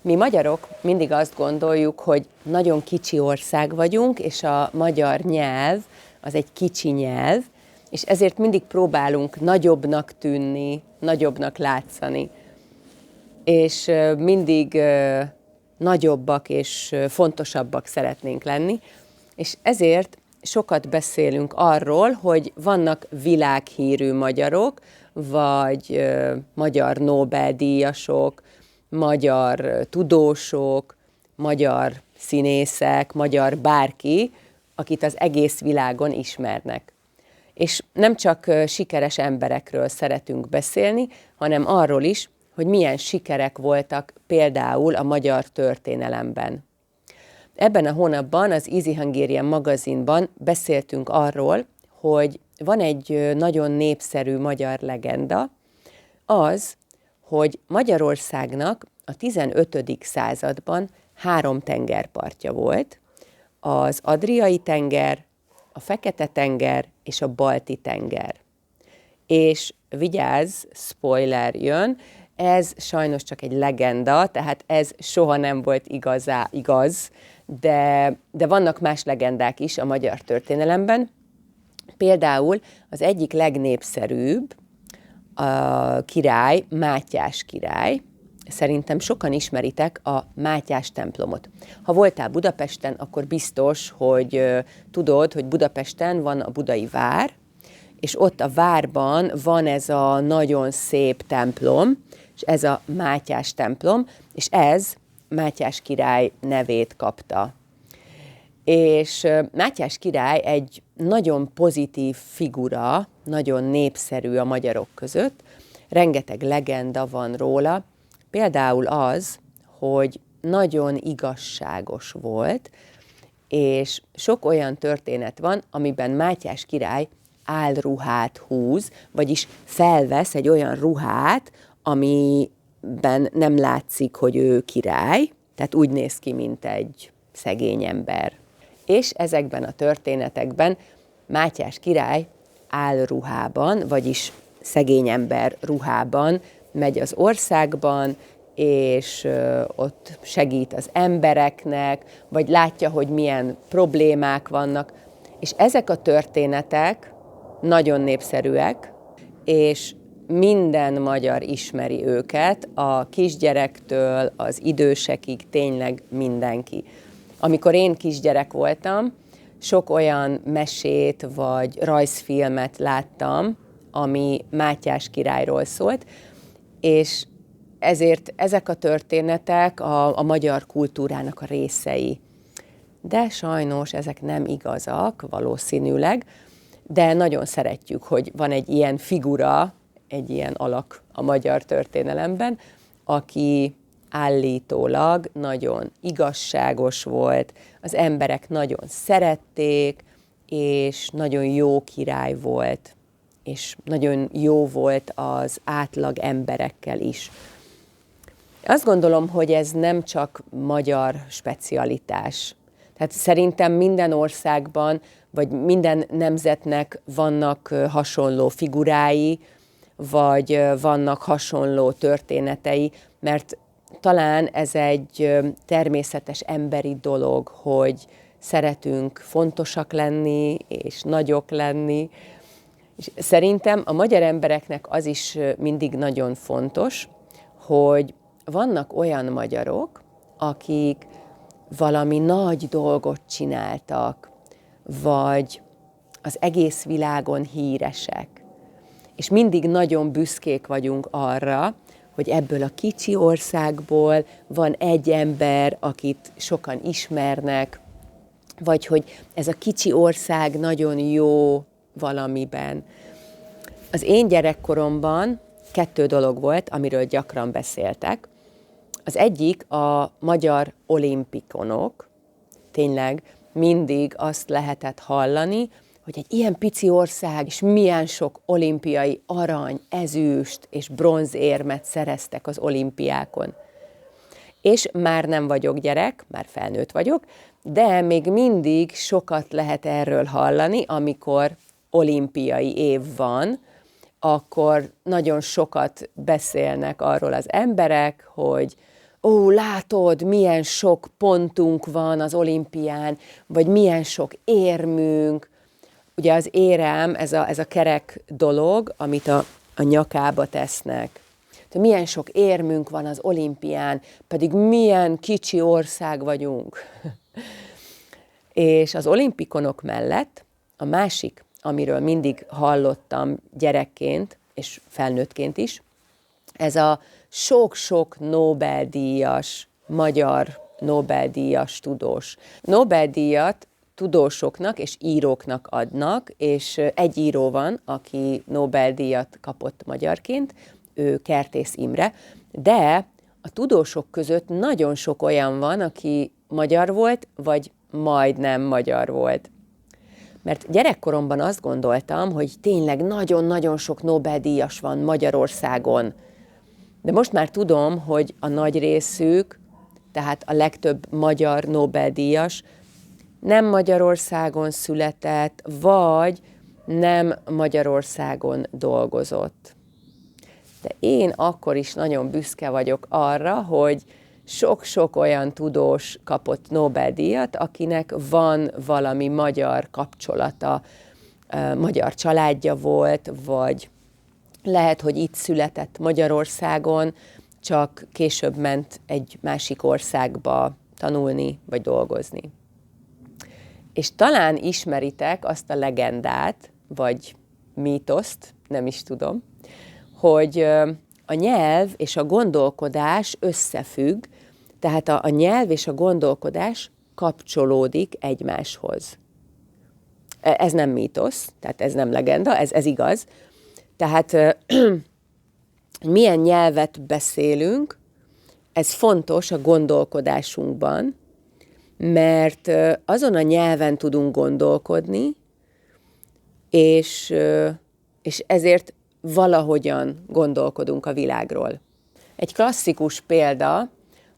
Mi magyarok mindig azt gondoljuk, hogy nagyon kicsi ország vagyunk, és a magyar nyelv az egy kicsi nyelv, és ezért mindig próbálunk nagyobbnak tűnni, nagyobbnak látszani. És mindig nagyobbak és fontosabbak szeretnénk lenni, és ezért sokat beszélünk arról, hogy vannak világhírű magyarok, vagy magyar Nobel-díjasok, magyar tudósok, magyar színészek, magyar bárki, akit az egész világon ismernek. És nem csak sikeres emberekről szeretünk beszélni, hanem arról is, hogy milyen sikerek voltak például a magyar történelemben. Ebben a hónapban az Easy Hungarian magazinban beszéltünk arról, hogy van egy nagyon népszerű magyar legenda, az, hogy Magyarországnak a 15. században 3 tengerpartja volt, az Adriai-tenger, a Fekete-tenger és a Balti-tenger. És vigyázz, spoiler jön, ez sajnos csak egy legenda, tehát ez soha nem volt igaz, de vannak más legendák is a magyar történelemben. Például az egyik legnépszerűbb a király, Mátyás király. Szerintem sokan ismeritek a Mátyás templomot. Ha voltál Budapesten, akkor biztos, hogy tudod, hogy Budapesten van a Budai vár, és ott a várban van ez a nagyon szép templom, és ez a Mátyás templom, és ez Mátyás király nevét kapta. És Mátyás király egy nagyon pozitív figura, nagyon népszerű a magyarok között, rengeteg legenda van róla, például az, hogy nagyon igazságos volt, és sok olyan történet van, amiben Mátyás király álruhát húz, vagyis felvesz egy olyan ruhát, amiben nem látszik, hogy ő király, tehát úgy néz ki, mint egy szegény ember. És ezekben a történetekben Mátyás király álruhában, vagyis szegény ember ruhában megy az országban, és ott segít az embereknek, vagy látja, hogy milyen problémák vannak. És ezek a történetek nagyon népszerűek, és minden magyar ismeri őket, a kisgyerektől az idősekig, tényleg mindenki. Amikor én kisgyerek voltam, sok olyan mesét vagy rajzfilmet láttam, ami Mátyás királyról szólt, és ezért ezek a történetek a magyar kultúrának a részei. De sajnos ezek nem igazak, valószínűleg, de nagyon szeretjük, hogy van egy ilyen figura, egy ilyen alak a magyar történelemben, aki állítólag nagyon igazságos volt, az emberek nagyon szerették, és nagyon jó király volt, és nagyon jó volt az átlag emberekkel is. Azt gondolom, hogy ez nem csak magyar specialitás. Tehát szerintem minden országban, vagy minden nemzetnek vannak hasonló figurái, vagy vannak hasonló történetei, mert talán ez egy természetes emberi dolog, hogy szeretünk fontosak lenni, és nagyok lenni. És szerintem a magyar embereknek az is mindig nagyon fontos, hogy vannak olyan magyarok, akik valami nagy dolgot csináltak, vagy az egész világon híresek. És mindig nagyon büszkék vagyunk arra, hogy ebből a kicsi országból van egy ember, akit sokan ismernek, vagy hogy ez a kicsi ország nagyon jó valamiben. Az én gyerekkoromban 2 dolog volt, amiről gyakran beszéltek. Az egyik a magyar olimpikonok, tényleg mindig azt lehetett hallani, hogy egy ilyen pici ország, és milyen sok olimpiai arany, ezüst és bronzérmet szereztek az olimpiákon. És már nem vagyok gyerek, már felnőtt vagyok, de még mindig sokat lehet erről hallani, amikor olimpiai év van, akkor nagyon sokat beszélnek arról az emberek, hogy ó, látod, milyen sok pontunk van az olimpián, vagy milyen sok érmünk. Ugye az érem, ez a kerek dolog, amit a nyakába tesznek. De milyen sok érmünk van az olimpián, pedig milyen kicsi ország vagyunk. És az olimpikonok mellett a másik, amiről mindig hallottam gyerekként, és felnőttként is, ez a sok-sok Nobel-díjas, magyar Nobel-díjas tudós. Nobel-díjat tudósoknak és íróknak adnak, és egy író van, aki Nobel-díjat kapott magyarként, ő Kertész Imre, de a tudósok között nagyon sok olyan van, aki magyar volt, vagy majdnem magyar volt. Mert gyerekkoromban azt gondoltam, hogy tényleg nagyon-nagyon sok Nobel-díjas van Magyarországon. De most már tudom, hogy a nagy részük, tehát a legtöbb magyar Nobel-díjas nem Magyarországon született, vagy nem Magyarországon dolgozott. De én akkor is nagyon büszke vagyok arra, hogy sok-sok olyan tudós kapott Nobel-díjat, akinek van valami magyar kapcsolata, magyar családja volt, vagy lehet, hogy itt született Magyarországon, csak később ment egy másik országba tanulni, vagy dolgozni. És talán ismeritek azt a legendát, vagy mítoszt, nem is tudom, hogy a nyelv és a gondolkodás összefügg, tehát a nyelv és a gondolkodás kapcsolódik egymáshoz. Ez nem mítosz, tehát ez nem legenda, ez igaz. Tehát milyen nyelvet beszélünk, ez fontos a gondolkodásunkban, mert azon a nyelven tudunk gondolkodni, és ezért valahogyan gondolkodunk a világról. Egy klasszikus példa,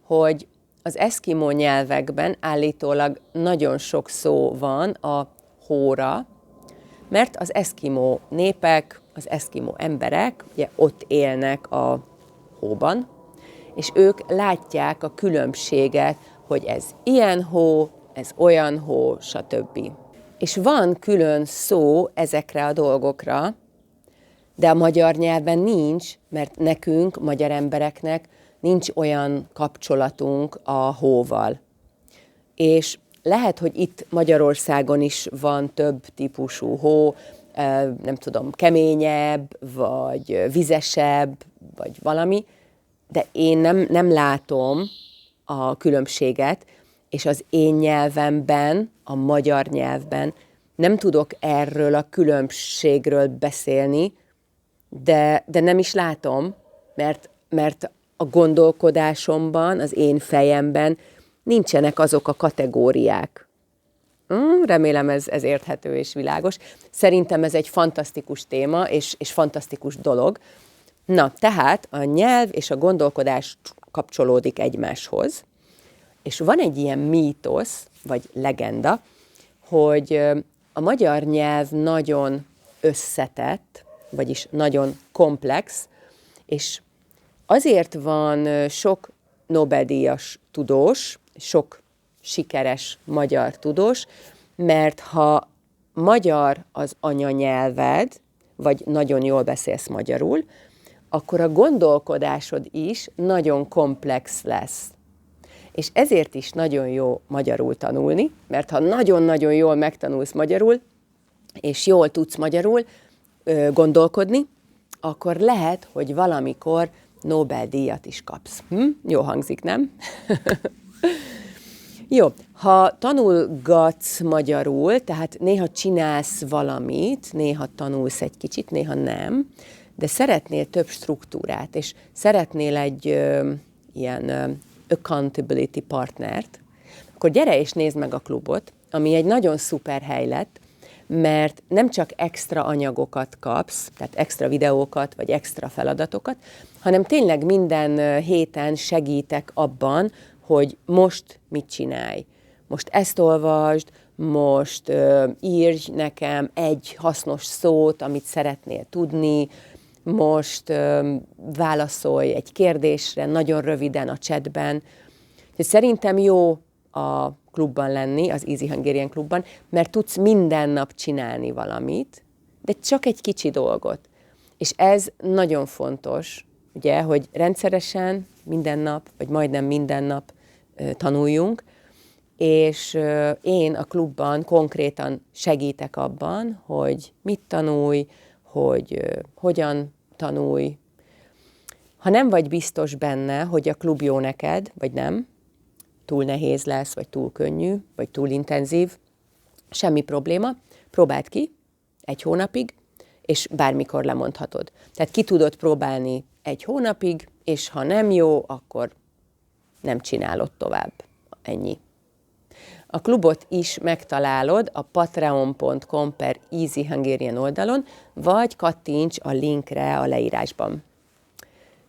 hogy az eszkimó nyelvekben állítólag nagyon sok szó van a hóra, mert az eszkimó népek, az eszkimó emberek ugye ott élnek a hóban, és ők látják a különbséget, hogy ez ilyen hó, ez olyan hó, stb. És van külön szó ezekre a dolgokra, de a magyar nyelven nincs, mert nekünk, magyar embereknek nincs olyan kapcsolatunk a hóval. És lehet, hogy itt Magyarországon is van több típusú hó, nem tudom, keményebb, vagy vizesebb, vagy valami, de én nem látom a különbséget, és az én nyelvemben, a magyar nyelvben nem tudok erről a különbségről beszélni, de nem is látom, mert a gondolkodásomban, az én fejemben nincsenek azok a kategóriák. Remélem ez érthető és világos. Szerintem ez egy fantasztikus téma és fantasztikus dolog. Na, tehát a nyelv és a gondolkodás kapcsolódik egymáshoz, és van egy ilyen mítosz, vagy legenda, hogy a magyar nyelv nagyon összetett, vagyis nagyon komplex, és azért van sok Nobel-díjas tudós, sok sikeres magyar tudós, mert ha magyar az anyanyelved, vagy nagyon jól beszélsz magyarul, akkor a gondolkodásod is nagyon komplex lesz. És ezért is nagyon jó magyarul tanulni, mert ha nagyon-nagyon jól megtanulsz magyarul, és jól tudsz magyarul gondolkodni, akkor lehet, hogy valamikor Nobel-díjat is kapsz. Jó hangzik, nem? Jó, ha tanulgatsz magyarul, tehát néha csinálsz valamit, néha tanulsz egy kicsit, néha nem, de szeretnél több struktúrát, és szeretnél egy ilyen accountability partnert, akkor gyere és nézd meg a klubot, ami egy nagyon szuper hely lett, mert nem csak extra anyagokat kapsz, tehát extra videókat, vagy extra feladatokat, hanem tényleg minden héten segítek abban, hogy most mit csinálj. Most ezt olvasd, most írj nekem egy hasznos szót, amit szeretnél tudni, most válaszolj egy kérdésre nagyon röviden a chatben. Szerintem jó a klubban lenni, az Easy Hungarian klubban, mert tudsz minden nap csinálni valamit, de csak egy kicsi dolgot. És ez nagyon fontos, ugye, hogy rendszeresen minden nap, vagy majdnem minden nap tanuljunk, és én a klubban konkrétan segítek abban, hogy mit tanulj, hogy hogyan tanulj. Ha nem vagy biztos benne, hogy a klub jó neked, vagy nem, túl nehéz lesz, vagy túl könnyű, vagy túl intenzív, semmi probléma, próbáld ki 1 hónapig, és bármikor lemondhatod. Tehát ki tudod próbálni 1 hónapig, és ha nem jó, akkor nem csinálod tovább. Ennyi. A klubot is megtalálod a patreon.com/Easy Hungarian oldalon, vagy kattints a linkre a leírásban.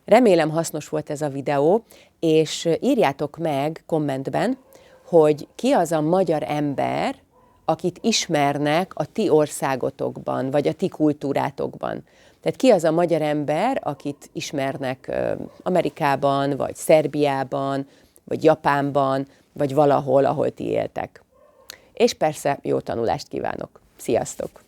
Remélem hasznos volt ez a videó, és írjátok meg kommentben, hogy ki az a magyar ember, akit ismernek a ti országotokban, vagy a ti kultúrátokban. Tehát ki az a magyar ember, akit ismernek Amerikában, vagy Szerbiában, vagy Japánban, vagy valahol, ahol ti éltek. És persze jó tanulást kívánok. Sziasztok!